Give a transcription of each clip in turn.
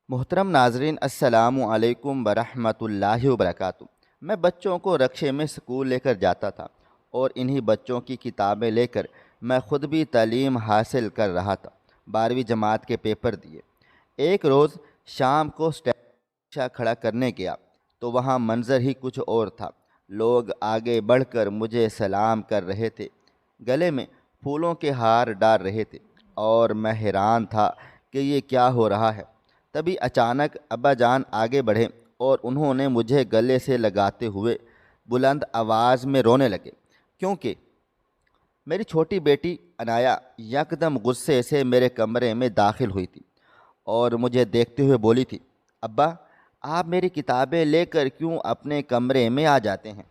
محترم ناظرین، السلام علیکم ورحمۃ اللہ وبرکاتہ۔ میں بچوں کو رکشے میں اسکول لے کر جاتا تھا اور انہی بچوں کی کتابیں لے کر میں خود بھی تعلیم حاصل کر رہا تھا۔ 12ویں جماعت کے پیپر دیے۔ ایک روز شام کو رکشہ کھڑا کرنے گیا تو وہاں منظر ہی کچھ اور تھا۔ لوگ آگے بڑھ کر مجھے سلام کر رہے تھے، گلے میں پھولوں کے ہار ڈال رہے تھے، اور میں حیران تھا کہ یہ کیا ہو رہا ہے۔ تبھی اچانک ابا جان آگے بڑھے اور انہوں نے مجھے گلے سے لگاتے ہوئے بلند آواز میں رونے لگے، کیونکہ میری چھوٹی بیٹی عنایا یکدم غصے سے میرے کمرے میں داخل ہوئی تھی اور مجھے دیکھتے ہوئے بولی تھی، ابا آپ میری کتابیں لے کر کیوں اپنے کمرے میں آ جاتے ہیں؟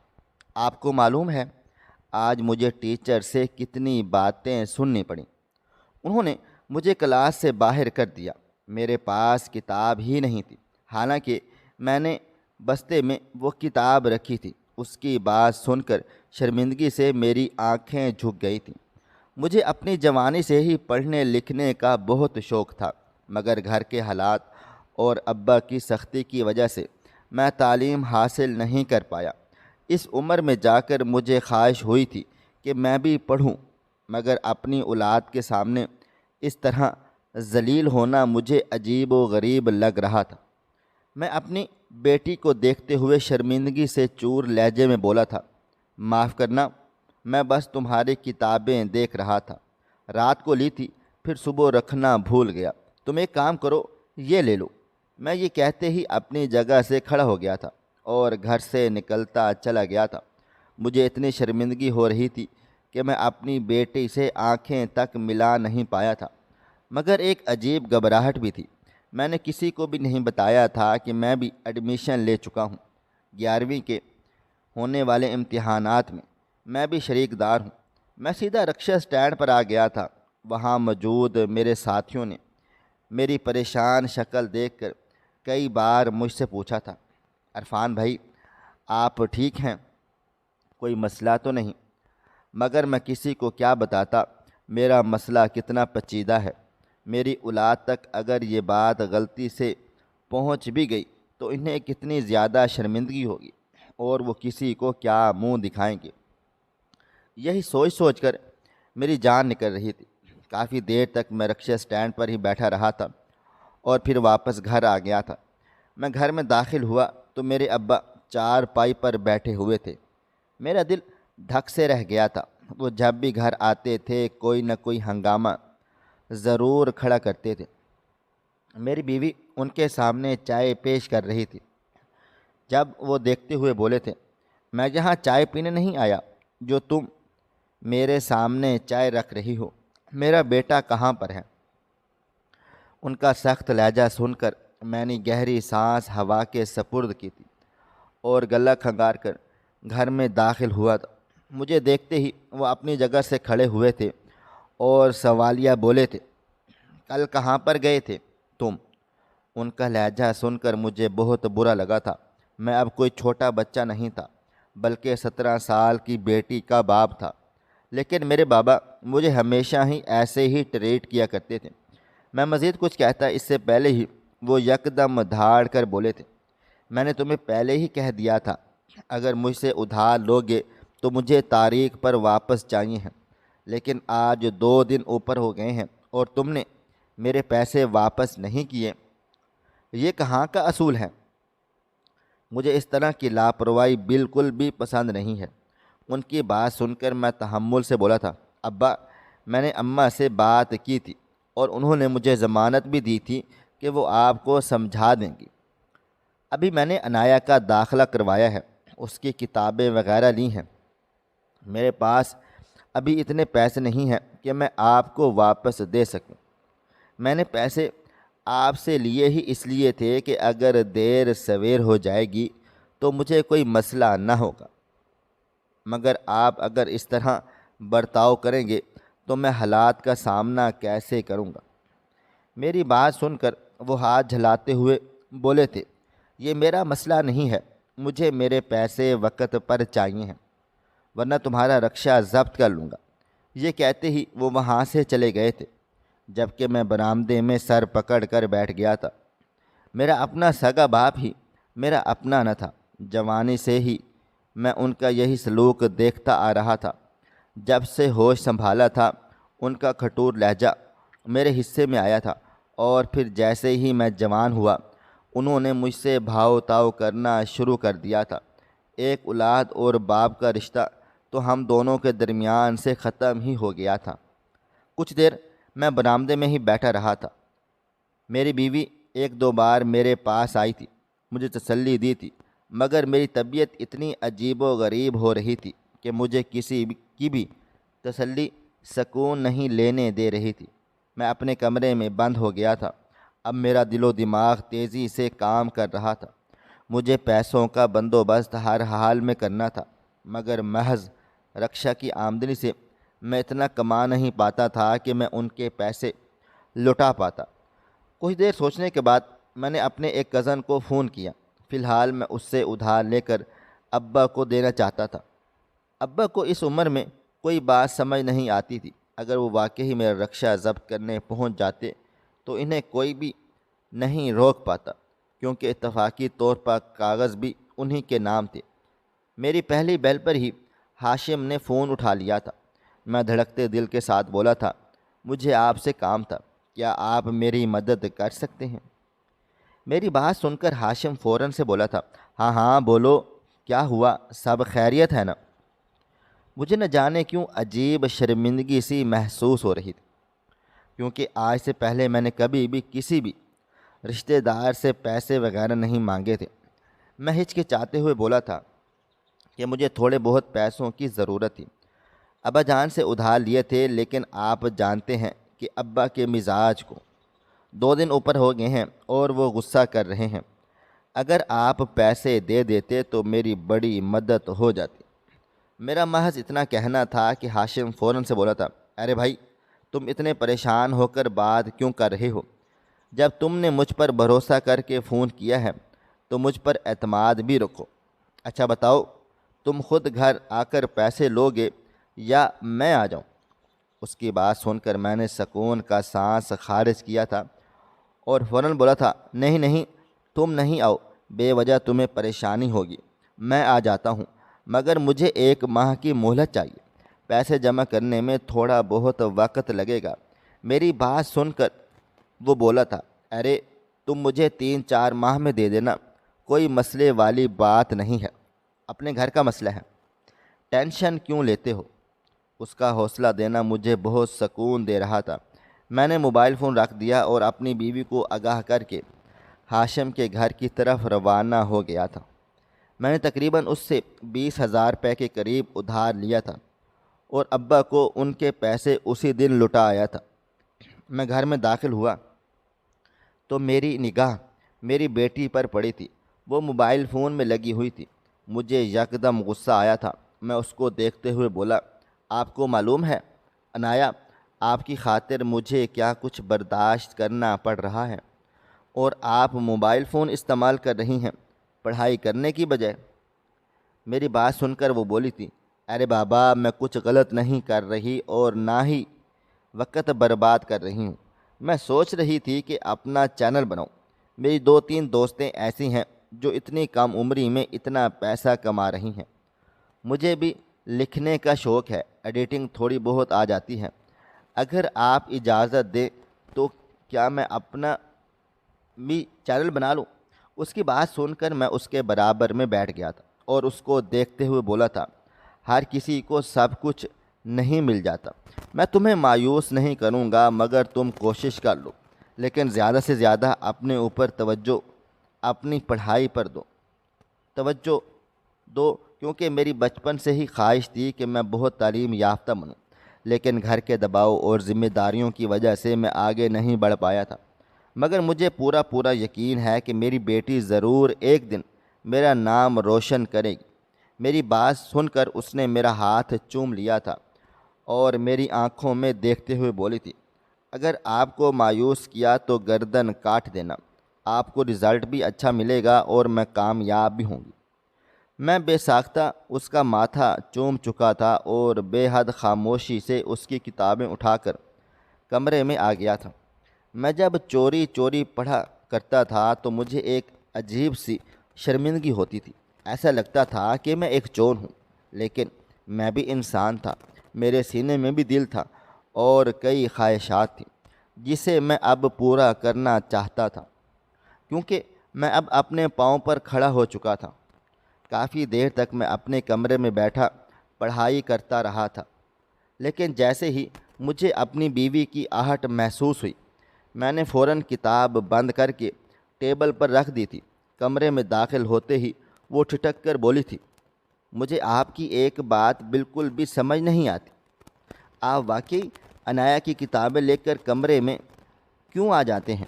آپ کو معلوم ہے آج مجھے ٹیچر سے کتنی باتیں سننی پڑیں۔ انہوں نے مجھے کلاس سے باہر کر دیا۔ میرے پاس کتاب ہی نہیں تھی، حالانکہ میں نے بستے میں وہ کتاب رکھی تھی۔ اس کی بات سن کر شرمندگی سے میری آنکھیں جھک گئی تھیں۔ مجھے اپنی جوانی سے ہی پڑھنے لکھنے کا بہت شوق تھا، مگر گھر کے حالات اور ابا کی سختی کی وجہ سے میں تعلیم حاصل نہیں کر پایا۔ اس عمر میں جا کر مجھے خواہش ہوئی تھی کہ میں بھی پڑھوں، مگر اپنی اولاد کے سامنے اس طرح ذلیل ہونا مجھے عجیب و غریب لگ رہا تھا۔ میں اپنی بیٹی کو دیکھتے ہوئے شرمندگی سے چور لہجے میں بولا تھا، معاف کرنا، میں بس تمہاری کتابیں دیکھ رہا تھا، رات کو لی تھی، پھر صبح رکھنا بھول گیا، تم ایک کام کرو، یہ لے لو۔ میں یہ کہتے ہی اپنی جگہ سے کھڑا ہو گیا تھا اور گھر سے نکلتا چلا گیا تھا۔ مجھے اتنی شرمندگی ہو رہی تھی کہ میں اپنی بیٹی سے آنکھیں تک ملا نہیں پایا تھا، مگر ایک عجیب گھبراہٹ بھی تھی۔ میں نے کسی کو بھی نہیں بتایا تھا کہ میں بھی ایڈمیشن لے چکا ہوں۔ 11ویں کے ہونے والے امتحانات میں میں بھی شریک دار ہوں۔ میں سیدھا رکشہ اسٹینڈ پر آ گیا تھا۔ وہاں موجود میرے ساتھیوں نے میری پریشان شکل دیکھ کر کئی بار مجھ سے پوچھا تھا، عرفان بھائی آپ ٹھیک ہیں؟ کوئی مسئلہ تو نہیں؟ مگر میں کسی کو کیا بتاتا میرا مسئلہ کتنا پیچیدہ ہے۔ میری اولاد تک اگر یہ بات غلطی سے پہنچ بھی گئی تو انہیں کتنی زیادہ شرمندگی ہوگی، اور وہ کسی کو کیا منہ دکھائیں گے۔ یہی سوچ سوچ کر میری جان نکل رہی تھی۔ کافی دیر تک میں رکشہ اسٹینڈ پر ہی بیٹھا رہا تھا اور پھر واپس گھر آ گیا تھا۔ میں گھر میں داخل ہوا تو میرے ابا چارپائی پر بیٹھے ہوئے تھے۔ میرا دل دھک سے رہ گیا تھا۔ وہ جب بھی گھر آتے تھے کوئی نہ کوئی ہنگامہ ضرور کھڑا کرتے تھے۔ میری بیوی ان کے سامنے چائے پیش کر رہی تھی جب وہ دیکھتے ہوئے بولے تھے، میں یہاں چائے پینے نہیں آیا جو تم میرے سامنے چائے رکھ رہی ہو، میرا بیٹا کہاں پر ہے؟ ان کا سخت لہجہ سن کر میں نے گہری سانس ہوا کے سپرد کی تھی اور گلہ کھنگار کر گھر میں داخل ہوا تھا۔ مجھے دیکھتے ہی وہ اپنی جگہ سے کھڑے ہوئے تھے اور سوالیہ بولے تھے، کل کہاں پر گئے تھے تم؟ ان کا لہجہ سن کر مجھے بہت برا لگا تھا۔ میں اب کوئی چھوٹا بچہ نہیں تھا، بلکہ 17 سال کی بیٹی کا باپ تھا، لیکن میرے بابا مجھے ہمیشہ ہی ایسے ہی ٹریٹ کیا کرتے تھے۔ میں مزید کچھ کہتا اس سے پہلے ہی وہ یکدم دھاڑ کر بولے تھے، میں نے تمہیں پہلے ہی کہہ دیا تھا اگر مجھ سے ادھار لوگے تو مجھے تاریخ پر واپس چاہیے ہیں، لیکن آج 2 دن اوپر ہو گئے ہیں اور تم نے میرے پیسے واپس نہیں کیے۔ یہ کہاں کا اصول ہے؟ مجھے اس طرح کی لاپرواہی بالکل بھی پسند نہیں ہے۔ ان کی بات سن کر میں تحمل سے بولا تھا، ابا میں نے اماں سے بات کی تھی اور انہوں نے مجھے ضمانت بھی دی تھی کہ وہ آپ کو سمجھا دیں گی۔ ابھی میں نے عنایا کا داخلہ کروایا ہے، اس کی کتابیں وغیرہ لی ہیں۔ میرے پاس ابھی اتنے پیسے نہیں ہیں کہ میں آپ کو واپس دے سکوں۔ میں نے پیسے آپ سے لیے ہی اس لیے تھے کہ اگر دیر سویر ہو جائے گی تو مجھے کوئی مسئلہ نہ ہوگا، مگر آپ اگر اس طرح برتاؤ کریں گے تو میں حالات کا سامنا کیسے کروں گا؟ میری بات سن کر وہ ہاتھ جھلاتے ہوئے بولے تھے، یہ میرا مسئلہ نہیں ہے، مجھے میرے پیسے وقت پر چاہیے ہیں، ورنہ تمہارا رکشہ ضبط کر لوں گا۔ یہ کہتے ہی وہ وہاں سے چلے گئے تھے، جبکہ میں برآمدے میں سر پکڑ کر بیٹھ گیا تھا۔ میرا اپنا سگا باپ ہی میرا اپنا نہ تھا۔ جوانی سے ہی میں ان کا یہی سلوک دیکھتا آ رہا تھا۔ جب سے ہوش سنبھالا تھا ان کا کھٹور لہجہ میرے حصے میں آیا تھا، اور پھر جیسے ہی میں جوان ہوا انہوں نے مجھ سے بھاؤ تاؤ کرنا شروع کر دیا تھا۔ ایک اولاد اور باپ کا رشتہ تو ہم دونوں کے درمیان سے ختم ہی ہو گیا تھا۔ کچھ دیر میں برآمدے میں ہی بیٹھا رہا تھا۔ میری بیوی ایک دو بار میرے پاس آئی تھی، مجھے تسلی دی تھی، مگر میری طبیعت اتنی عجیب و غریب ہو رہی تھی کہ مجھے کسی کی بھی تسلی سکون نہیں لینے دے رہی تھی۔ میں اپنے کمرے میں بند ہو گیا تھا۔ اب میرا دل و دماغ تیزی سے کام کر رہا تھا۔ مجھے پیسوں کا بندوبست ہر حال میں کرنا تھا، مگر محض رکشا کی آمدنی سے میں اتنا کما نہیں پاتا تھا کہ میں ان کے پیسے لوٹا پاتا۔ کچھ دیر سوچنے کے بعد میں نے اپنے ایک کزن کو فون کیا۔ فی الحال میں اس سے ادھار لے کر ابا کو دینا چاہتا تھا۔ ابا کو اس عمر میں کوئی بات سمجھ نہیں آتی تھی۔ اگر وہ واقعی میرا رکشہ ضبط کرنے پہنچ جاتے تو انہیں کوئی بھی نہیں روک پاتا، کیونکہ اتفاقی طور پر کاغذ بھی انہی کے نام تھے۔ میری پہلی بیل پر ہی ہاشم نے فون اٹھا لیا تھا۔ میں دھڑکتے دل کے ساتھ بولا تھا، مجھے آپ سے کام تھا، کیا آپ میری مدد کر سکتے ہیں؟ میری بات سن کر ہاشم فوراً سے بولا تھا، ہاں ہاں بولو، کیا ہوا؟ سب خیریت ہے نا؟ مجھے نہ جانے کیوں عجیب شرمندگی سی محسوس ہو رہی تھی، کیونکہ آج سے پہلے میں نے کبھی بھی کسی بھی رشتہ دار سے پیسے وغیرہ نہیں مانگے تھے۔ میں ہچکچاتے ہوئے بولا تھا کہ مجھے تھوڑے بہت پیسوں کی ضرورت تھی۔ ابا جان سے ادھار لیے تھے، لیکن آپ جانتے ہیں کہ ابا کے مزاج کو 2 دن اوپر ہو گئے ہیں اور وہ غصہ کر رہے ہیں۔ اگر آپ پیسے دے دیتے تو میری بڑی مدد ہو جاتی۔ میرا محض اتنا کہنا تھا کہ ہاشم فوراً سے بولا تھا، ارے بھائی، تم اتنے پریشان ہو کر بات کیوں کر رہے ہو؟ جب تم نے مجھ پر بھروسہ کر کے فون کیا ہے تو مجھ پر اعتماد بھی رکھو۔ اچھا بتاؤ، تم خود گھر آ کر پیسے لو گے یا میں آ جاؤں؟ اس کی بات سن کر میں نے سکون کا سانس خارج کیا تھا اور فوراً بولا تھا، نہیں نہیں، تم نہیں آؤ، بے وجہ تمہیں پریشانی ہوگی، میں آ جاتا ہوں، مگر مجھے 1 ماہ کی مہلت چاہیے۔ پیسے جمع کرنے میں تھوڑا بہت وقت لگے گا۔ میری بات سن کر وہ بولا تھا، ارے تم مجھے 3-4 ماہ میں دے دینا، کوئی مسئلے والی بات نہیں ہے، اپنے گھر کا مسئلہ ہے، ٹینشن کیوں لیتے ہو؟ اس کا حوصلہ دینا مجھے بہت سکون دے رہا تھا۔ میں نے موبائل فون رکھ دیا اور اپنی بیوی کو آگاہ کر کے ہاشم کے گھر کی طرف روانہ ہو گیا تھا۔ میں نے تقریباً اس سے 20,000 روپے کے قریب ادھار لیا تھا اور ابا کو ان کے پیسے اسی دن لٹا آیا تھا۔ میں گھر میں داخل ہوا تو میری نگاہ میری بیٹی پر پڑی تھی۔ وہ موبائل فون میں لگی ہوئی تھی۔ مجھے یکدم غصہ آیا تھا۔ میں اس کو دیکھتے ہوئے بولا، آپ کو معلوم ہے عنایا، آپ کی خاطر مجھے کیا کچھ برداشت کرنا پڑ رہا ہے، اور آپ موبائل فون استعمال کر رہی ہیں پڑھائی کرنے کی بجائے۔ میری بات سن کر وہ بولی تھی، ارے بابا، میں کچھ غلط نہیں کر رہی اور نہ ہی وقت برباد کر رہی ہوں۔ میں سوچ رہی تھی کہ اپنا چینل بناؤں۔ میری 2-3 دوستیں ایسی ہیں جو اتنی کم عمری میں اتنا پیسہ کما رہی ہیں۔ مجھے بھی لکھنے کا شوق ہے، ایڈیٹنگ تھوڑی بہت آ جاتی ہے۔ اگر آپ اجازت دیں تو کیا میں اپنا بھی چینل بنا لوں؟ اس کی بات سن کر میں اس کے برابر میں بیٹھ گیا تھا اور اس کو دیکھتے ہوئے بولا تھا، ہر کسی کو سب کچھ نہیں مل جاتا۔ میں تمہیں مایوس نہیں کروں گا، مگر تم کوشش کر لو، لیکن زیادہ سے زیادہ اپنے اوپر توجہ، اپنی پڑھائی پر توجہ دو، کیونکہ میری بچپن سے ہی خواہش تھی کہ میں بہت تعلیم یافتہ بنوں، لیکن گھر کے دباؤ اور ذمہ داریوں کی وجہ سے میں آگے نہیں بڑھ پایا تھا۔ مگر مجھے پورا یقین ہے کہ میری بیٹی ضرور ایک دن میرا نام روشن کرے گی۔ میری بات سن کر اس نے میرا ہاتھ چوم لیا تھا اور میری آنکھوں میں دیکھتے ہوئے بولی تھی، اگر آپ کو مایوس کیا تو گردن کاٹ دینا، آپ کو رزلٹ بھی اچھا ملے گا اور میں کامیاب بھی ہوں گی۔ میں بے ساختہ اس کا ماتھا چوم چکا تھا اور بے حد خاموشی سے اس کی کتابیں اٹھا کر کمرے میں آ گیا تھا۔ میں جب چوری چوری پڑھا کرتا تھا تو مجھے ایک عجیب سی شرمندگی ہوتی تھی۔ ایسا لگتا تھا کہ میں ایک چور ہوں، لیکن میں بھی انسان تھا، میرے سینے میں بھی دل تھا اور کئی خواہشات تھیں جسے میں اب پورا کرنا چاہتا تھا، کیونکہ میں اب اپنے پاؤں پر کھڑا ہو چکا تھا۔ کافی دیر تک میں اپنے کمرے میں بیٹھا پڑھائی کرتا رہا تھا، لیکن جیسے ہی مجھے اپنی بیوی کی آہٹ محسوس ہوئی، میں نے فوراً کتاب بند کر کے ٹیبل پر رکھ دی تھی۔ کمرے میں داخل ہوتے ہی وہ ٹھٹک کر بولی تھی، مجھے آپ کی ایک بات بالکل بھی سمجھ نہیں آتی۔ آپ واقعی عنایا کی کتابیں لے کر کمرے میں کیوں آ جاتے ہیں؟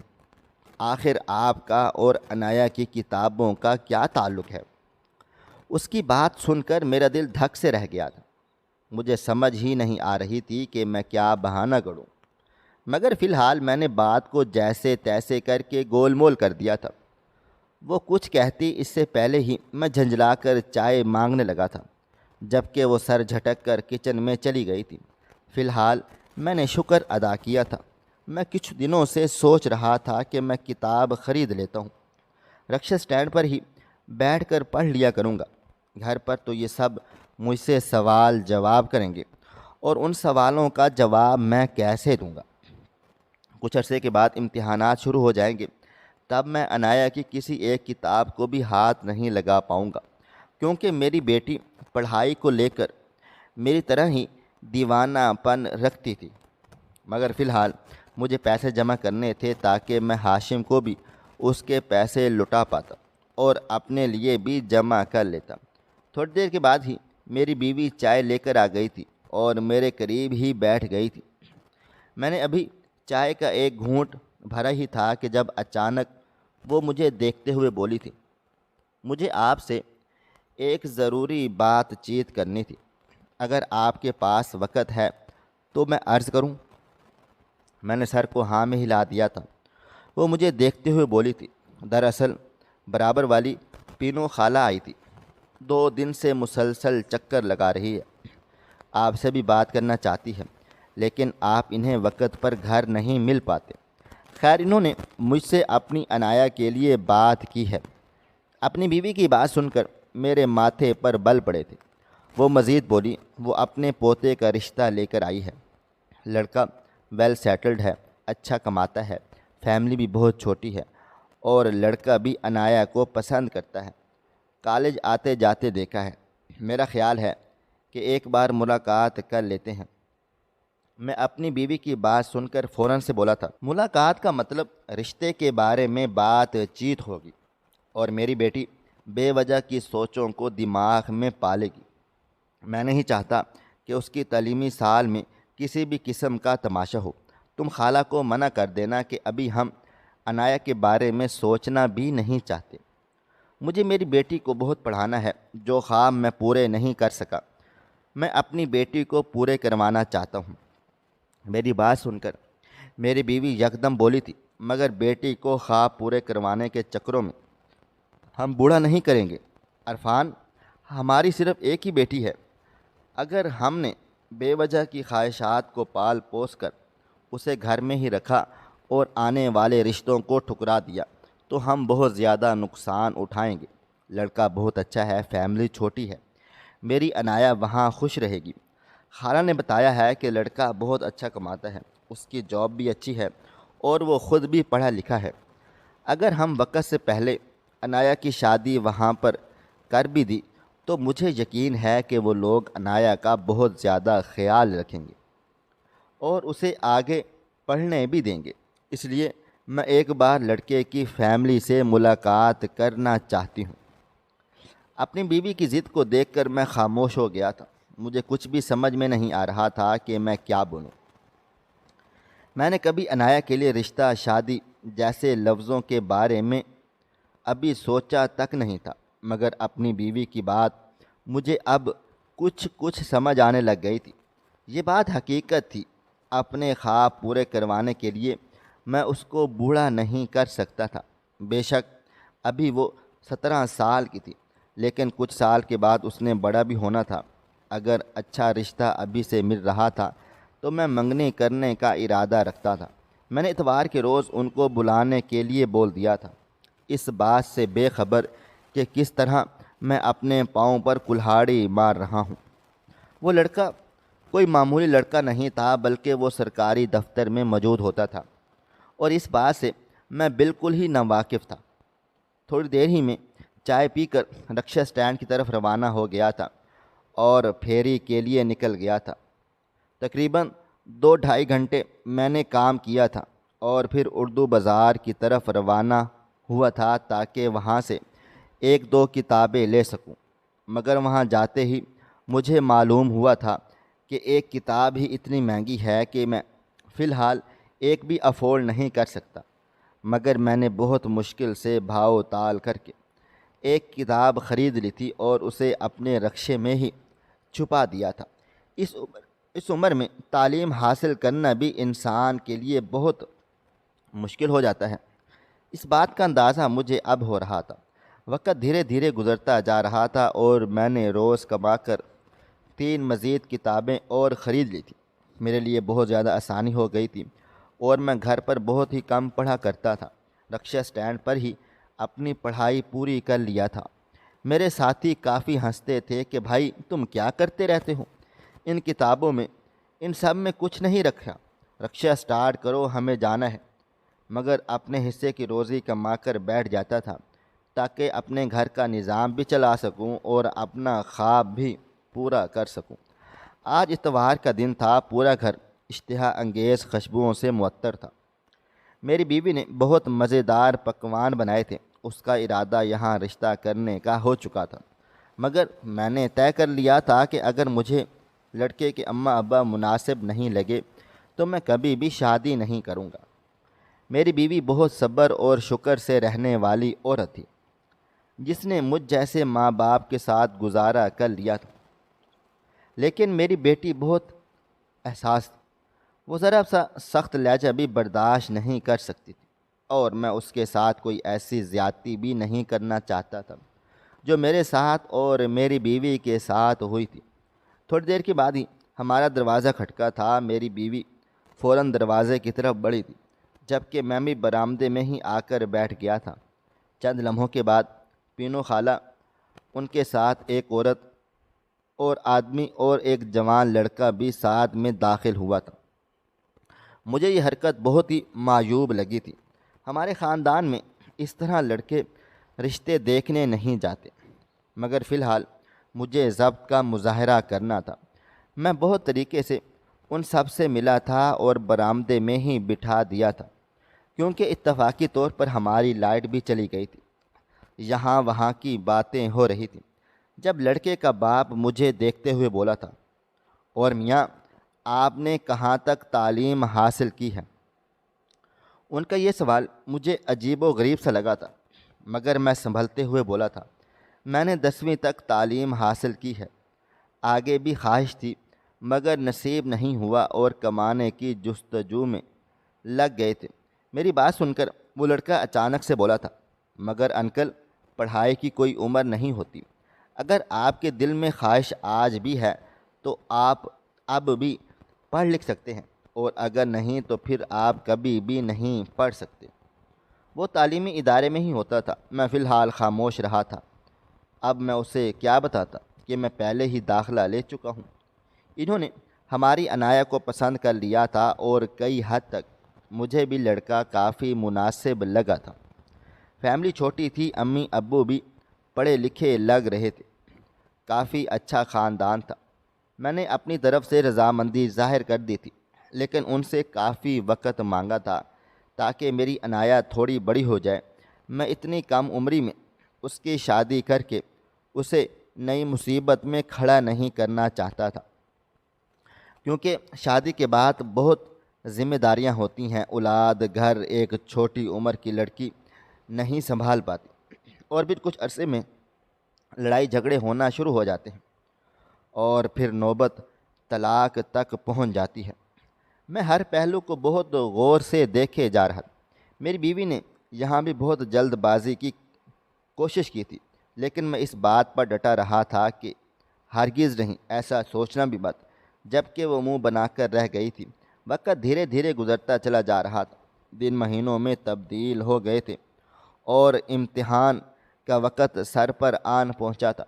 آخر آپ کا اور عنایا کی کتابوں کا کیا تعلق ہے؟ اس کی بات سن کر میرا دل دھک سے رہ گیا تھا۔ مجھے سمجھ ہی نہیں آ رہی تھی کہ میں کیا بہانہ گڑھوں، مگر فی الحال میں نے بات کو جیسے تیسے کر کے گول مول کر دیا تھا۔ وہ کچھ کہتی اس سے پہلے ہی میں جھنجھلا کر چائے مانگنے لگا تھا، جبکہ وہ سر جھٹک کر کچن میں چلی گئی تھی۔ فی الحال میں نے شکر ادا کیا تھا۔ میں کچھ دنوں سے سوچ رہا تھا کہ میں کتاب خرید لیتا ہوں، رکشہ اسٹینڈ پر ہی بیٹھ کر پڑھ لیا کروں گا۔ گھر پر تو یہ سب مجھ سے سوال جواب کریں گے، اور ان سوالوں کا جواب میں کیسے دوں گا؟ کچھ عرصے کے بعد امتحانات شروع ہو جائیں گے، تب میں عنایا کی کسی ایک کتاب کو بھی ہاتھ نہیں لگا پاؤں گا، کیونکہ میری بیٹی پڑھائی کو لے کر میری طرح ہی دیوانہ پن رکھتی تھی۔ مگر فی الحال مجھے پیسے جمع کرنے تھے تاکہ میں ہاشم کو بھی اس کے پیسے لٹا پاتا اور اپنے لیے بھی جمع کر لیتا۔ تھوڑی دیر کے بعد ہی میری بیوی چائے لے کر آ گئی تھی اور میرے قریب ہی بیٹھ گئی تھی۔ میں نے ابھی چائے کا ایک گھونٹ بھرا ہی تھا کہ جب اچانک وہ مجھے دیکھتے ہوئے بولی تھی، مجھے آپ سے ایک ضروری بات چیت کرنی تھی، اگر آپ کے پاس وقت ہے تو میں عرض کروں؟ میں نے سر کو ہاں میں ہلا دیا تھا۔ وہ مجھے دیکھتے ہوئے بولی تھی، دراصل برابر والی پینو خالہ آئی تھی، 2 دن سے مسلسل چکر لگا رہی ہے، آپ سے بھی بات کرنا چاہتی ہے، لیکن آپ انہیں وقت پر گھر نہیں مل پاتے۔ خیر انہوں نے مجھ سے اپنی عنایا کے لیے بات کی ہے۔ اپنی بیوی کی بات سن کر میرے ماتھے پر بل پڑے تھے۔ وہ مزید بولی، وہ اپنے پوتے کا رشتہ لے کر آئی ہے، لڑکا ویل سیٹلڈ ہے، اچھا کماتا ہے، فیملی بھی بہت چھوٹی ہے، اور لڑکا بھی عنایا کو پسند کرتا ہے، کالج آتے جاتے دیکھا ہے، میرا خیال ہے کہ ایک بار ملاقات کر لیتے ہیں۔ میں اپنی بیوی کی بات سن کر فوراً سے بولا تھا، ملاقات کا مطلب رشتے کے بارے میں بات چیت ہوگی، اور میری بیٹی بے وجہ کی سوچوں کو دماغ میں پالے گی۔ میں نہیں چاہتا کہ اس کی تعلیمی سال میں کسی بھی قسم کا تماشا ہو۔ تم خالہ کو منع کر دینا کہ ابھی ہم عنایا کے بارے میں سوچنا بھی نہیں چاہتے۔ مجھے میری بیٹی کو بہت پڑھانا ہے، جو خواب میں پورے نہیں کر سکا، میں اپنی بیٹی کو پورے کروانا چاہتا ہوں۔ میری بات سن کر میری بیوی یکدم بولی تھی، مگر بیٹی کو خواب پورے کروانے کے چکروں میں ہم بوڑھا نہیں کریں گے عرفان، ہماری صرف ایک ہی بیٹی ہے، اگر ہم نے بے وجہ کی خواہشات کو پال پوس کر اسے گھر میں ہی رکھا اور آنے والے رشتوں کو ٹھکرا دیا تو ہم بہت زیادہ نقصان اٹھائیں گے۔ لڑکا بہت اچھا ہے، فیملی چھوٹی ہے، میری عنایا وہاں خوش رہے گی۔ خالہ نے بتایا ہے کہ لڑکا بہت اچھا کماتا ہے، اس کی جاب بھی اچھی ہے اور وہ خود بھی پڑھا لکھا ہے۔ اگر ہم وقت سے پہلے عنایا کی شادی وہاں پر کر بھی دی تو مجھے یقین ہے کہ وہ لوگ عنایا کا بہت زیادہ خیال رکھیں گے اور اسے آگے پڑھنے بھی دیں گے۔ اس لیے میں ایک بار لڑکے کی فیملی سے ملاقات کرنا چاہتی ہوں۔ اپنی بیوی کی ضد کو دیکھ کر میں خاموش ہو گیا تھا۔ مجھے کچھ بھی سمجھ میں نہیں آ رہا تھا کہ میں کیا بولوں۔ میں نے کبھی عنایا کے لیے رشتہ، شادی جیسے لفظوں کے بارے میں ابھی سوچا تک نہیں تھا، مگر اپنی بیوی کی بات مجھے اب کچھ سمجھ آنے لگ گئی تھی۔ یہ بات حقیقت تھی، اپنے خواب پورے کروانے کے لیے میں اس کو بوڑھا نہیں کر سکتا تھا۔ بے شک ابھی وہ 17 سال کی تھی، لیکن کچھ سال کے بعد اس نے بڑا بھی ہونا تھا۔ اگر اچھا رشتہ ابھی سے مل رہا تھا تو میں منگنی کرنے کا ارادہ رکھتا تھا۔ میں نے اتوار کے روز ان کو بلانے کے لیے بول دیا تھا، اس بات سے بے خبر کہ کس طرح میں اپنے پاؤں پر کلہاڑی مار رہا ہوں۔ وہ لڑکا کوئی معمولی لڑکا نہیں تھا، بلکہ وہ سرکاری دفتر میں موجود ہوتا تھا، اور اس بات سے میں بالکل ہی ناواقف تھا۔ تھوڑی دیر ہی میں چائے پی کر رکشہ اسٹینڈ کی طرف روانہ ہو گیا تھا اور پھیری کے لیے نکل گیا تھا۔ تقریباً 2-2.5 گھنٹے میں نے کام کیا تھا اور پھر اردو بازار کی طرف روانہ ہوا تھا تاکہ وہاں سے 1-2 کتابیں لے سکوں، مگر وہاں جاتے ہی مجھے معلوم ہوا تھا کہ ایک کتاب ہی اتنی مہنگی ہے کہ میں فی الحال ایک بھی افورڈ نہیں کر سکتا، مگر میں نے بہت مشکل سے بھاؤ تال کر کے ایک کتاب خرید لی تھی اور اسے اپنے رکشے میں ہی چھپا دیا تھا۔ اس عمر میں تعلیم حاصل کرنا بھی انسان کے لیے بہت مشکل ہو جاتا ہے، اس بات کا اندازہ مجھے اب ہو رہا تھا۔ وقت دھیرے دھیرے گزرتا جا رہا تھا اور میں نے روز کما کر 3 مزید کتابیں اور خرید لی تھی۔ میرے لیے بہت زیادہ آسانی ہو گئی تھی اور میں گھر پر بہت ہی کم پڑھا کرتا تھا، رکشہ اسٹینڈ پر ہی اپنی پڑھائی پوری کر لیا تھا۔ میرے ساتھی کافی ہنستے تھے کہ بھائی تم کیا کرتے رہتے ہو، ان کتابوں میں ان سب میں کچھ نہیں رکھا، رکشہ سٹارٹ کرو ہمیں جانا ہے۔ مگر اپنے حصے کی روزی کما کر بیٹھ جاتا تھا تاکہ اپنے گھر کا نظام بھی چلا سکوں اور اپنا خواب بھی پورا کر سکوں۔ آج اتوار کا دن تھا، پورا گھر اشتہا انگیز خوشبوؤں سے معطر تھا۔ میری بیوی نے بہت مزیدار پکوان بنائے تھے، اس کا ارادہ یہاں رشتہ کرنے کا ہو چکا تھا، مگر میں نے طے کر لیا تھا کہ اگر مجھے لڑکے کے اماں ابا مناسب نہیں لگے تو میں کبھی بھی شادی نہیں کروں گا۔ میری بیوی بہت صبر اور شکر سے رہنے والی عورت تھی، جس نے مجھ جیسے ماں باپ کے ساتھ گزارا کر لیا تھا، لیکن میری بیٹی بہت احساس تھی، وہ ذرا سا سخت لہجہ بھی برداشت نہیں کر سکتی تھی، اور میں اس کے ساتھ کوئی ایسی زیادتی بھی نہیں کرنا چاہتا تھا جو میرے ساتھ اور میری بیوی کے ساتھ ہوئی تھی۔ تھوڑی دیر کے بعد ہی ہمارا دروازہ کھٹکا تھا، میری بیوی فوراً دروازے کی طرف بڑھی تھی، جبکہ میں بھی برآمدے میں ہی آ کر بیٹھ گیا تھا۔ چند لمحوں کے بعد پینو خالہ، ان کے ساتھ ایک عورت اور آدمی اور ایک جوان لڑکا بھی ساتھ میں داخل ہوا تھا۔ مجھے یہ حرکت بہت ہی معیوب لگی تھی، ہمارے خاندان میں اس طرح لڑکے رشتے دیکھنے نہیں جاتے، مگر فی الحال مجھے ضبط کا مظاہرہ کرنا تھا۔ میں بہت طریقے سے ان سب سے ملا تھا اور برآمدے میں ہی بٹھا دیا تھا، کیونکہ اتفاقی طور پر ہماری لائٹ بھی چلی گئی تھی۔ یہاں وہاں کی باتیں ہو رہی تھیں جب لڑکے کا باپ مجھے دیکھتے ہوئے بولا تھا، اور میاں آپ نے کہاں تک تعلیم حاصل کی ہے؟ ان کا یہ سوال مجھے عجیب و غریب سا لگا تھا، مگر میں سنبھلتے ہوئے بولا تھا، میں نے 10ویں تک تعلیم حاصل کی ہے، آگے بھی خواہش تھی مگر نصیب نہیں ہوا اور کمانے کی جستجو میں لگ گئے تھے۔ میری بات سن کر وہ لڑکا اچانک سے بولا تھا، مگر انکل پڑھائی کی کوئی عمر نہیں ہوتی، اگر آپ کے دل میں خواہش آج بھی ہے تو آپ اب بھی پڑھ لکھ سکتے ہیں، اور اگر نہیں تو پھر آپ کبھی بھی نہیں پڑھ سکتے۔ وہ تعلیمی ادارے میں ہی ہوتا تھا، میں فی الحال خاموش رہا تھا۔ اب میں اسے کیا بتاتا کہ میں پہلے ہی داخلہ لے چکا ہوں۔ انہوں نے ہماری عنایا کو پسند کر لیا تھا اور کئی حد تک مجھے بھی لڑکا کافی مناسب لگا تھا۔ فیملی چھوٹی تھی، امی ابو بھی پڑھے لکھے لگ رہے تھے، کافی اچھا خاندان تھا۔ میں نے اپنی طرف سے رضامندی ظاہر کر دی تھی، لیکن ان سے کافی وقت مانگا تھا تاکہ میری عنایا تھوڑی بڑی ہو جائے۔ میں اتنی کم عمری میں اس کی شادی کر کے اسے نئی مصیبت میں کھڑا نہیں کرنا چاہتا تھا، کیونکہ شادی کے بعد بہت ذمہ داریاں ہوتی ہیں، اولاد، گھر، ایک چھوٹی عمر کی لڑکی نہیں سنبھال پاتی، اور پھر کچھ عرصے میں لڑائی جھگڑے ہونا شروع ہو جاتے ہیں اور پھر نوبت طلاق تک پہنچ جاتی ہے۔ میں ہر پہلو کو بہت غور سے دیکھے جا رہا تھا۔ میری بیوی نے یہاں بھی بہت جلد بازی کی کوشش کی تھی، لیکن میں اس بات پر ڈٹا رہا تھا کہ ہرگز نہیں، ایسا سوچنا بھی مت، جب کہ وہ منہ بنا کر رہ گئی تھی۔ وقت دھیرے دھیرے گزرتا چلا جا رہا تھا، دن مہینوں میں تبدیل ہو گئے تھے اور امتحان کا وقت سر پر آن پہنچا تھا۔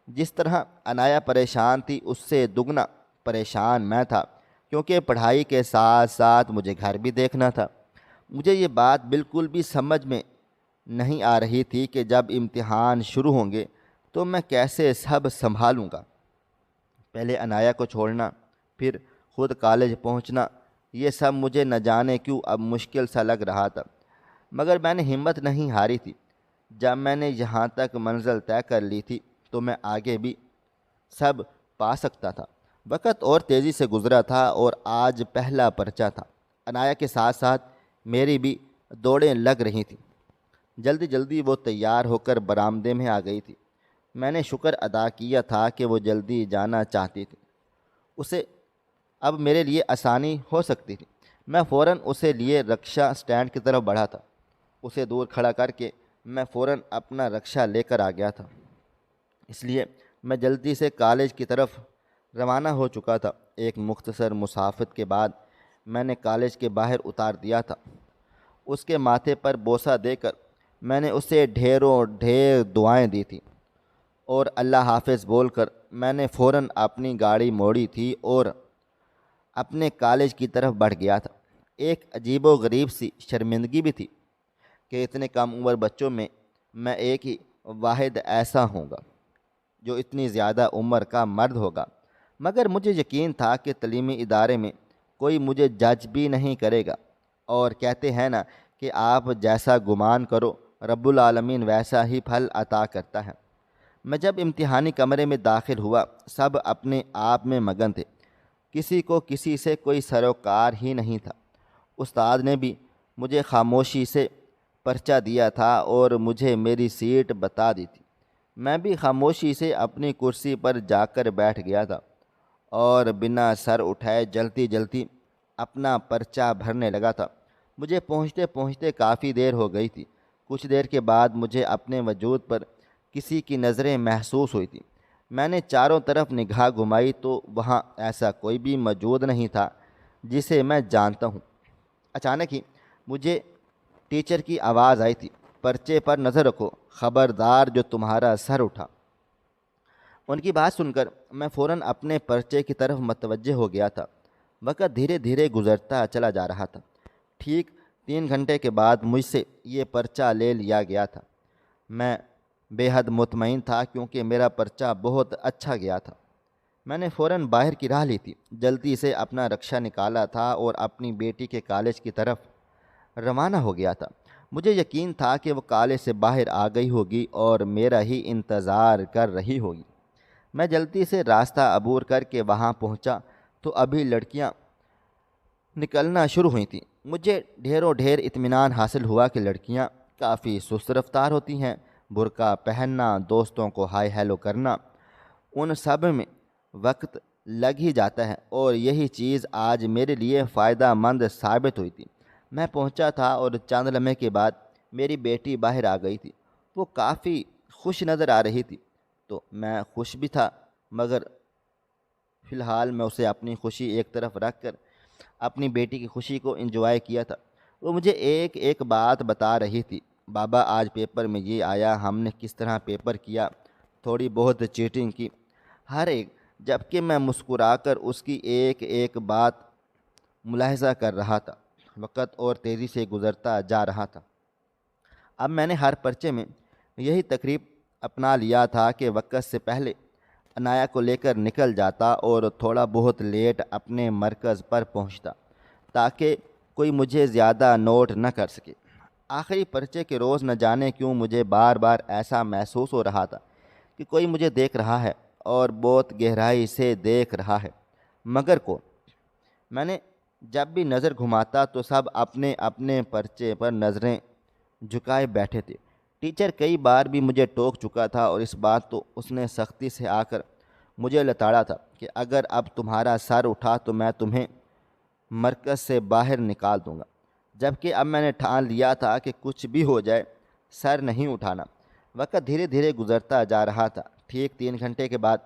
جس طرح عنایا پریشان تھی اس سے دگنا پریشان میں تھا، کیونکہ پڑھائی کے ساتھ ساتھ مجھے گھر بھی دیکھنا تھا۔ مجھے یہ بات بالکل بھی سمجھ میں نہیں آ رہی تھی کہ جب امتحان شروع ہوں گے تو میں کیسے سب سنبھالوں گا۔ پہلے عنایا کو چھوڑنا، پھر خود کالج پہنچنا، یہ سب مجھے نہ جانے کیوں اب مشکل سا لگ رہا تھا، مگر میں نے ہمت نہیں ہاری تھی۔ جب میں نے یہاں تک منزل طے کر لی تھی تو میں آگے بھی سب پا سکتا تھا۔ وقت اور تیزی سے گزرا تھا اور آج پہلا پرچہ تھا۔ عنایا کے ساتھ ساتھ میری بھی دوڑیں لگ رہی تھیں۔ جلدی جلدی وہ تیار ہو کر برآمدے میں آ گئی تھی۔ میں نے شکر ادا کیا تھا کہ وہ جلدی جانا چاہتی تھی، اسے اب میرے لیے آسانی ہو سکتی تھی۔ میں فوراً اسے لیے رکشہ اسٹینڈ کی طرف بڑھا تھا۔ اسے دور کھڑا کر کے میں فوراً اپنا رکشہ لے کر آ گیا تھا، اس لیے میں جلدی سے کالج کی طرف روانہ ہو چکا تھا۔ ایک مختصر مسافت کے بعد میں نے کالج کے باہر اتار دیا تھا۔ اس کے ماتھے پر بوسہ دے کر میں نے اسے ڈھیروں ڈھیر دعائیں دی تھیں اور اللہ حافظ بول کر میں نے فوراً اپنی گاڑی موڑی تھی اور اپنے کالج کی طرف بڑھ گیا تھا۔ ایک عجیب و غریب سی شرمندگی بھی تھی کہ اتنے کم عمر بچوں میں میں ایک ہی واحد ایسا ہوں گا جو اتنی زیادہ عمر کا مرد ہوگا، مگر مجھے یقین تھا کہ تعلیمی ادارے میں کوئی مجھے جج بھی نہیں کرے گا، اور کہتے ہیں نا کہ آپ جیسا گمان کرو رب العالمین ویسا ہی پھل عطا کرتا ہے۔ میں جب امتحانی کمرے میں داخل ہوا سب اپنے آپ میں مگن تھے، کسی کو کسی سے کوئی سروکار ہی نہیں تھا۔ استاد نے بھی مجھے خاموشی سے پرچہ دیا تھا اور مجھے میری سیٹ بتا دی تھی۔ میں بھی خاموشی سے اپنی کرسی پر جا کر بیٹھ گیا تھا اور بنا سر اٹھائے جلدی جلدی اپنا پرچہ بھرنے لگا تھا۔ مجھے پہنچتے پہنچتے کافی دیر ہو گئی تھی۔ کچھ دیر کے بعد مجھے اپنے وجود پر کسی کی نظریں محسوس ہوئی تھیں۔ میں نے چاروں طرف نگاہ گھمائی تو وہاں ایسا کوئی بھی موجود نہیں تھا جسے میں جانتا ہوں۔ اچانک ہی مجھے ٹیچر کی آواز آئی تھی، پرچے پر نظر رکھو، خبردار جو تمہارا سر اٹھا۔ ان کی بات سن کر میں فوراً اپنے پرچے کی طرف متوجہ ہو گیا تھا۔ وقت دھیرے دھیرے گزرتا چلا جا رہا تھا۔ ٹھیک 3 گھنٹے کے بعد مجھ سے یہ پرچہ لے لیا گیا تھا۔ میں بے حد مطمئن تھا کیونکہ میرا پرچہ بہت اچھا گیا تھا۔ میں نے فوراً باہر کی راہ لی تھی، جلدی سے اپنا رکشہ نکالا تھا اور اپنی بیٹی کے کالج کی طرف روانہ ہو گیا تھا۔ مجھے یقین تھا کہ وہ کالج سے باہر آ گئی ہوگی اور میرا ہی انتظار کر رہی ہوگی۔ میں جلدی سے راستہ عبور کر کے وہاں پہنچا تو ابھی لڑکیاں نکلنا شروع ہوئی تھیں۔ مجھے ڈھیروں ڈھیر اطمینان حاصل ہوا کہ لڑکیاں کافی سست رفتار ہوتی ہیں۔ برقع پہننا، دوستوں کو ہائی ہیلو کرنا، ان سب میں وقت لگ ہی جاتا ہے، اور یہی چیز آج میرے لیے فائدہ مند ثابت ہوئی تھی۔ میں پہنچا تھا اور چند لمحے کے بعد میری بیٹی باہر آ گئی تھی۔ وہ کافی خوش نظر آ رہی تھی، تو میں خوش بھی تھا، مگر فی الحال میں اسے اپنی خوشی ایک طرف رکھ کر اپنی بیٹی کی خوشی کو انجوائے کیا تھا۔ وہ مجھے ایک ایک بات بتا رہی تھی، بابا آج پیپر میں یہ آیا، ہم نے کس طرح پیپر کیا، تھوڑی بہت چیٹنگ کی، ہر ایک، جبکہ میں مسکرا کر اس کی ایک ایک بات ملاحظہ کر رہا تھا۔ وقت اور تیزی سے گزرتا جا رہا تھا۔ اب میں نے ہر پرچے میں یہی تقریب اپنا لیا تھا کہ وقت سے پہلے عنایا کو لے کر نکل جاتا اور تھوڑا بہت لیٹ اپنے مرکز پر پہنچتا تاکہ کوئی مجھے زیادہ نوٹ نہ کر سکے۔ آخری پرچے کے روز نہ جانے کیوں مجھے بار بار ایسا محسوس ہو رہا تھا کہ کوئی مجھے دیکھ رہا ہے اور بہت گہرائی سے دیکھ رہا ہے، مگر کو میں نے جب بھی نظر گھماتا تو سب اپنے اپنے پرچے پر نظریں جھکائے بیٹھے تھے۔ ٹیچر کئی بار بھی مجھے ٹوک چکا تھا اور اس بات تو اس نے سختی سے آ کر مجھے لتاڑا تھا کہ اگر اب تمہارا سر اٹھا تو میں تمہیں مرکز سے باہر نکال دوں گا، جبکہ اب میں نے ٹھان لیا تھا کہ کچھ بھی ہو جائے سر نہیں اٹھانا۔ وقت دھیرے دھیرے گزرتا جا رہا تھا۔ ٹھیک 3 گھنٹے کے بعد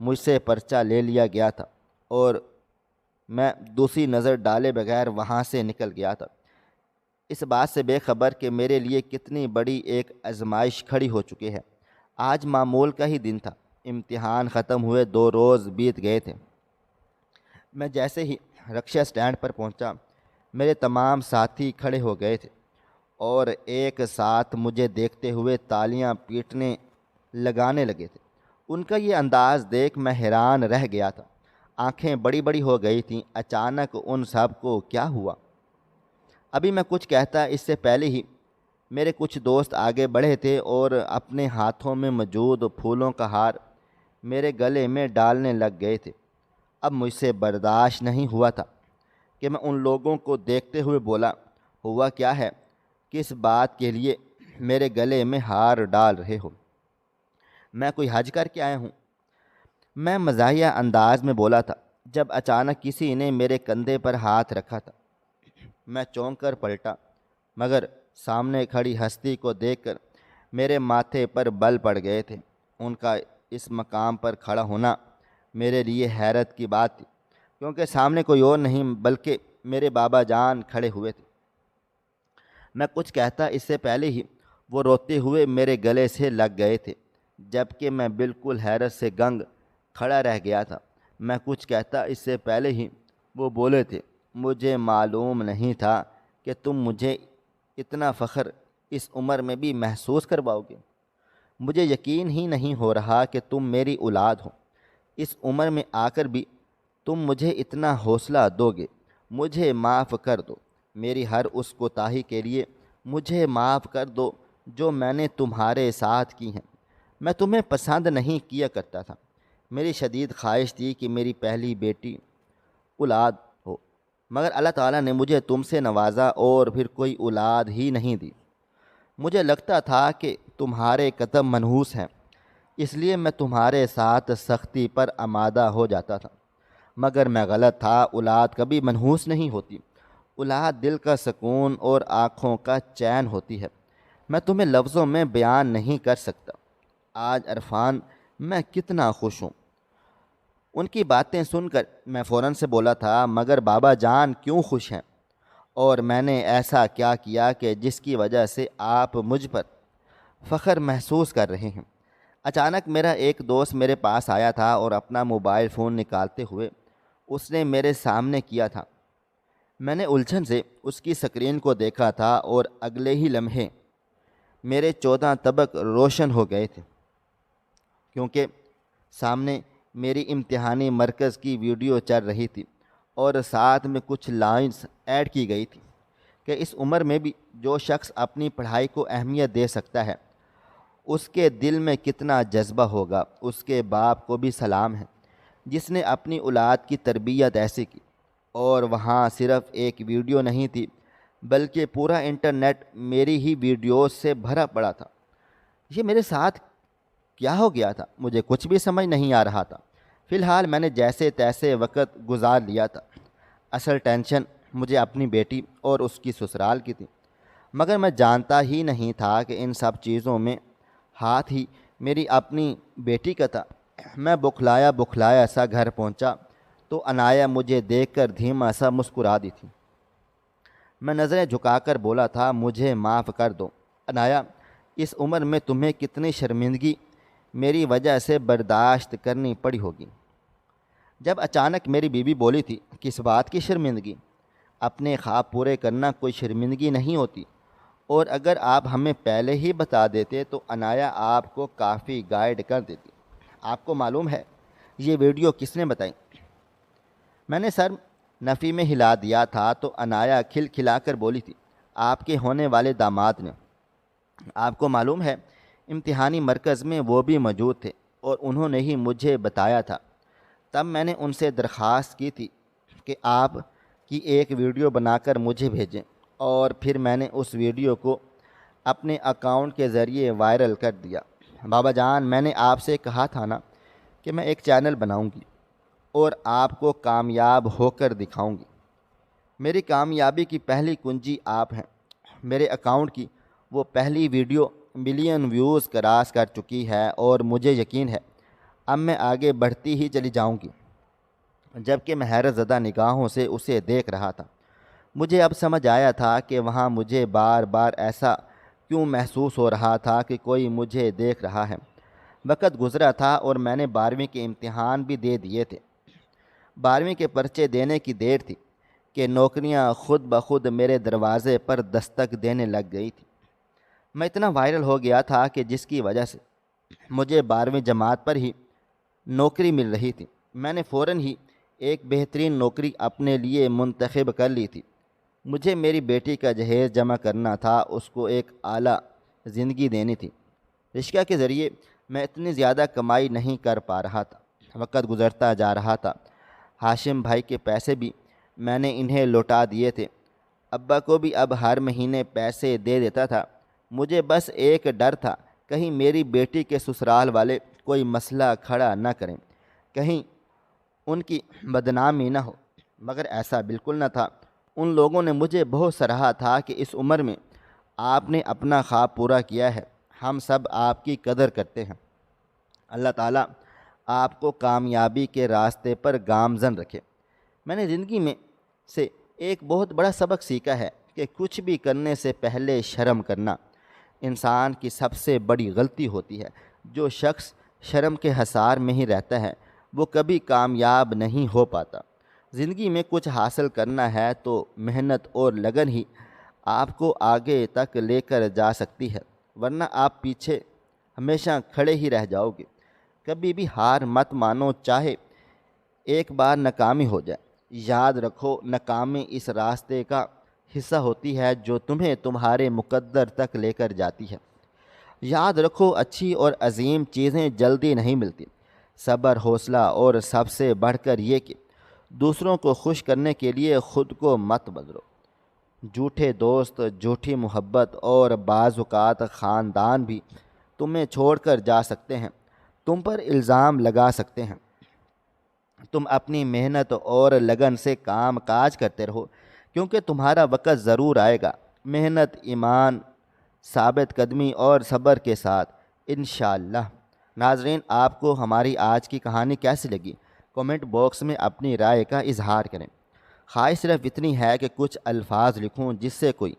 مجھ سے پرچہ لے لیا گیا تھا اور میں دوسری نظر ڈالے بغیر وہاں سے نکل گیا تھا۔ اس بات سے بے خبر کہ میرے لیے کتنی بڑی ایک آزمائش کھڑی ہو چکی ہے۔ آج معمول کا ہی دن تھا، امتحان ختم ہوئے 2 روز بیت گئے تھے۔ میں جیسے ہی رکشہ اسٹینڈ پر پہنچا، میرے تمام ساتھی کھڑے ہو گئے تھے اور ایک ساتھ مجھے دیکھتے ہوئے تالیاں پیٹنے لگانے لگے تھے۔ ان کا یہ انداز دیکھ میں حیران رہ گیا تھا، آنکھیں بڑی بڑی ہو گئی تھیں۔ اچانک ان سب کو کیا ہوا؟ ابھی میں کچھ کہتا اس سے پہلے ہی میرے کچھ دوست آگے بڑھے تھے اور اپنے ہاتھوں میں موجود پھولوں کا ہار میرے گلے میں ڈالنے لگ گئے تھے۔ اب مجھ سے برداشت نہیں ہوا تھا کہ میں ان لوگوں کو دیکھتے ہوئے بولا، ہوا کیا ہے؟ کس بات کے لیے میرے گلے میں ہار ڈال رہے ہو؟ میں کوئی حج کر کے آیا ہوں؟ میں مزاحیہ انداز میں بولا تھا جب اچانک کسی نے میرے کندھے پر ہاتھ رکھا تھا۔ میں چونک کر پلٹا، مگر سامنے کھڑی ہستی کو دیکھ کر میرے ماتھے پر بل پڑ گئے تھے۔ ان کا اس مقام پر کھڑا ہونا میرے لیے حیرت کی بات تھی، کیونکہ سامنے کوئی اور نہیں بلکہ میرے بابا جان کھڑے ہوئے تھے۔ میں کچھ کہتا اس سے پہلے ہی وہ روتے ہوئے میرے گلے سے لگ گئے تھے، جبکہ میں بالکل حیرت سے گنگ کھڑا رہ گیا تھا۔ میں کچھ کہتا اس سے پہلے ہی وہ بولے تھے، مجھے معلوم نہیں تھا کہ تم مجھے اتنا فخر اس عمر میں بھی محسوس کرواؤ گے۔ مجھے یقین ہی نہیں ہو رہا کہ تم میری اولاد ہو۔ اس عمر میں آ کر بھی تم مجھے اتنا حوصلہ دو گے۔ مجھے معاف کر دو، میری ہر اس کوتاہی کے لیے مجھے معاف کر دو جو میں نے تمہارے ساتھ کی ہیں۔ میں تمہیں پسند نہیں کیا کرتا تھا۔ میری شدید خواہش تھی کہ میری پہلی بیٹی اولاد ہو، مگر اللہ تعالیٰ نے مجھے تم سے نوازا اور پھر کوئی اولاد ہی نہیں دی۔ مجھے لگتا تھا کہ تمہارے قدم منحوس ہیں، اس لیے میں تمہارے ساتھ سختی پر آمادہ ہو جاتا تھا، مگر میں غلط تھا۔ اولاد کبھی منحوس نہیں ہوتی، اولاد دل کا سکون اور آنکھوں کا چین ہوتی ہے۔ میں تمہیں لفظوں میں بیان نہیں کر سکتا آج عرفان میں کتنا خوش ہوں۔ ان کی باتیں سن کر میں فوراً سے بولا تھا، مگر بابا جان کیوں خوش ہیں؟ اور میں نے ایسا کیا کیا کہ جس کی وجہ سے آپ مجھ پر فخر محسوس کر رہے ہیں؟ اچانک میرا ایک دوست میرے پاس آیا تھا اور اپنا موبائل فون نکالتے ہوئے اس نے میرے سامنے کیا تھا۔ میں نے الجھن سے اس کی سکرین کو دیکھا تھا اور اگلے ہی لمحے میرے 14 طبق روشن ہو گئے تھے، کیونکہ سامنے میری امتحانی مرکز کی ویڈیو چل رہی تھی اور ساتھ میں کچھ لائنز ایڈ کی گئی تھی کہ اس عمر میں بھی جو شخص اپنی پڑھائی کو اہمیت دے سکتا ہے اس کے دل میں کتنا جذبہ ہوگا۔ اس کے باپ کو بھی سلام ہے جس نے اپنی اولاد کی تربیت ایسے کی۔ اور وہاں صرف ایک ویڈیو نہیں تھی بلکہ پورا انٹرنیٹ میری ہی ویڈیوز سے بھرا پڑا تھا۔ یہ میرے ساتھ کیا ہو گیا تھا؟ مجھے کچھ بھی سمجھ نہیں آ رہا تھا۔ فی الحال میں نے جیسے تیسے وقت گزار لیا تھا۔ اصل ٹینشن مجھے اپنی بیٹی اور اس کی سسرال کی تھی، مگر میں جانتا ہی نہیں تھا کہ ان سب چیزوں میں ہاتھ ہی میری اپنی بیٹی کا تھا۔ میں بکھلایا سا گھر پہنچا تو عنایا مجھے دیکھ کر دھیما سا مسکرا دی تھی۔ میں نظریں جھکا کر بولا تھا، مجھے معاف کر دو عنایا، اس عمر میں تمہیں کتنی شرمندگی میری وجہ سے برداشت کرنی پڑی ہوگی۔ جب اچانک میری بیوی بولی تھی، کس بات کی شرمندگی؟ اپنے خواب پورے کرنا کوئی شرمندگی نہیں ہوتی، اور اگر آپ ہمیں پہلے ہی بتا دیتے تو عنایا آپ کو کافی گائیڈ کر دیتی۔ آپ کو معلوم ہے یہ ویڈیو کس نے بتائی؟ میں نے سر نفی میں ہلا دیا تھا تو عنایا کھل کھلا کر بولی تھی، آپ کے ہونے والے داماد نے۔ آپ کو معلوم ہے امتحانی مرکز میں وہ بھی موجود تھے اور انہوں نے ہی مجھے بتایا تھا۔ تب میں نے ان سے درخواست کی تھی کہ آپ کی ایک ویڈیو بنا کر مجھے بھیجیں، اور پھر میں نے اس ویڈیو کو اپنے اکاؤنٹ کے ذریعے وائرل کر دیا۔ بابا جان، میں نے آپ سے کہا تھا نا کہ میں ایک چینل بناؤں گی اور آپ کو کامیاب ہو کر دکھاؤں گی۔ میری کامیابی کی پہلی کنجی آپ ہیں۔ میرے اکاؤنٹ کی وہ پہلی ویڈیو ملین ویوز کراس کر چکی ہے اور مجھے یقین ہے اب میں آگے بڑھتی ہی چلی جاؤں گی۔ جبکہ میں حیرت زدہ نگاہوں سے اسے دیکھ رہا تھا، مجھے اب سمجھ آیا تھا کہ وہاں مجھے بار بار ایسا کیوں محسوس ہو رہا تھا کہ کوئی مجھے دیکھ رہا ہے۔ وقت گزرا تھا اور میں نے 12ویں کے امتحان بھی دے دیے تھے۔ 12ویں کے پرچے دینے کی دیر تھی کہ نوکریاں خود بخود میرے دروازے پر دستک دینے لگ گئی تھی۔ میں اتنا وائرل ہو گیا تھا کہ جس کی وجہ سے مجھے 12ویں جماعت پر ہی نوکری مل رہی تھی۔ میں نے فوراً ہی ایک بہترین نوکری اپنے لیے منتخب کر لی تھی۔ مجھے میری بیٹی کا جہیز جمع کرنا تھا، اس کو ایک اعلیٰ زندگی دینی تھی۔ رشقہ کے ذریعے میں اتنی زیادہ کمائی نہیں کر پا رہا تھا۔ وقت گزرتا جا رہا تھا۔ ہاشم بھائی کے پیسے بھی میں نے انہیں لوٹا دیے تھے۔ ابا کو بھی اب ہر مہینے پیسے دے دیتا تھا۔ مجھے بس ایک ڈر تھا، کہیں میری بیٹی کے سسرال والے کوئی مسئلہ کھڑا نہ کریں، کہیں ان کی بدنامی نہ ہو، مگر ایسا بالکل نہ تھا۔ ان لوگوں نے مجھے بہت سراہا تھا کہ اس عمر میں آپ نے اپنا خواب پورا کیا ہے، ہم سب آپ کی قدر کرتے ہیں۔ اللہ تعالیٰ آپ کو کامیابی کے راستے پر گامزن رکھے۔ میں نے زندگی میں سے ایک بہت بڑا سبق سیکھا ہے کہ کچھ بھی کرنے سے پہلے شرم کرنا انسان کی سب سے بڑی غلطی ہوتی ہے۔ جو شخص شرم کے حصار میں ہی رہتا ہے وہ کبھی کامیاب نہیں ہو پاتا۔ زندگی میں کچھ حاصل کرنا ہے تو محنت اور لگن ہی آپ کو آگے تک لے کر جا سکتی ہے، ورنہ آپ پیچھے ہمیشہ کھڑے ہی رہ جاؤ گے۔ کبھی بھی ہار مت مانو، چاہے ایک بار ناکامی ہو جائے۔ یاد رکھو، ناکامی اس راستے کا حصہ ہوتی ہے جو تمہیں تمہارے مقدر تک لے کر جاتی ہے۔ یاد رکھو، اچھی اور عظیم چیزیں جلدی نہیں ملتی۔ صبر، حوصلہ اور سب سے بڑھ کر یہ کہ دوسروں کو خوش کرنے کے لیے خود کو مت بدلو۔ جھوٹے دوست، جھوٹی محبت اور بعض اوقات خاندان بھی تمہیں چھوڑ کر جا سکتے ہیں، تم پر الزام لگا سکتے ہیں۔ تم اپنی محنت اور لگن سے کام کاج کرتے رہو، کیونکہ تمہارا وقت ضرور آئے گا۔ محنت، ایمان، ثابت قدمی اور صبر کے ساتھ انشاءاللہ۔ ناظرین، آپ کو ہماری آج کی کہانی کیسی لگی؟ کومنٹ باکس میں اپنی رائے کا اظہار کریں۔ خواہش صرف اتنی ہے کہ کچھ الفاظ لکھوں جس سے کوئی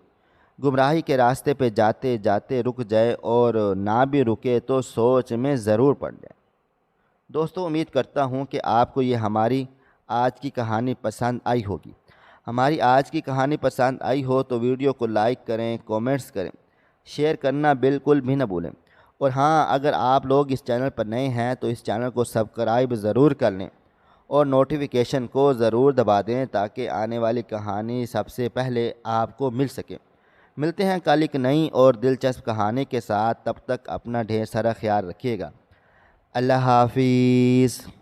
گمراہی کے راستے پہ جاتے جاتے رک جائے، اور نہ بھی رکے تو سوچ میں ضرور پڑ جائے۔ دوستو، امید کرتا ہوں کہ آپ کو یہ ہماری آج کی کہانی پسند آئی ہوگی۔ ہماری آج کی کہانی پسند آئی ہو تو ویڈیو کو لائک کریں، کومنٹس کریں، شیئر کرنا بالکل بھی نہ بھولیں۔ اور ہاں، اگر آپ لوگ اس چینل پر نئے ہیں تو اس چینل کو سبسکرائب ضرور کر لیں اور نوٹیفیکیشن کو ضرور دبا دیں تاکہ آنے والی کہانی سب سے پہلے آپ کو مل سکے۔ ملتے ہیں کل ایک نئی اور دلچسپ کہانی کے ساتھ، تب تک اپنا ڈھیر سارا خیال رکھیے گا۔ اللہ حافظ۔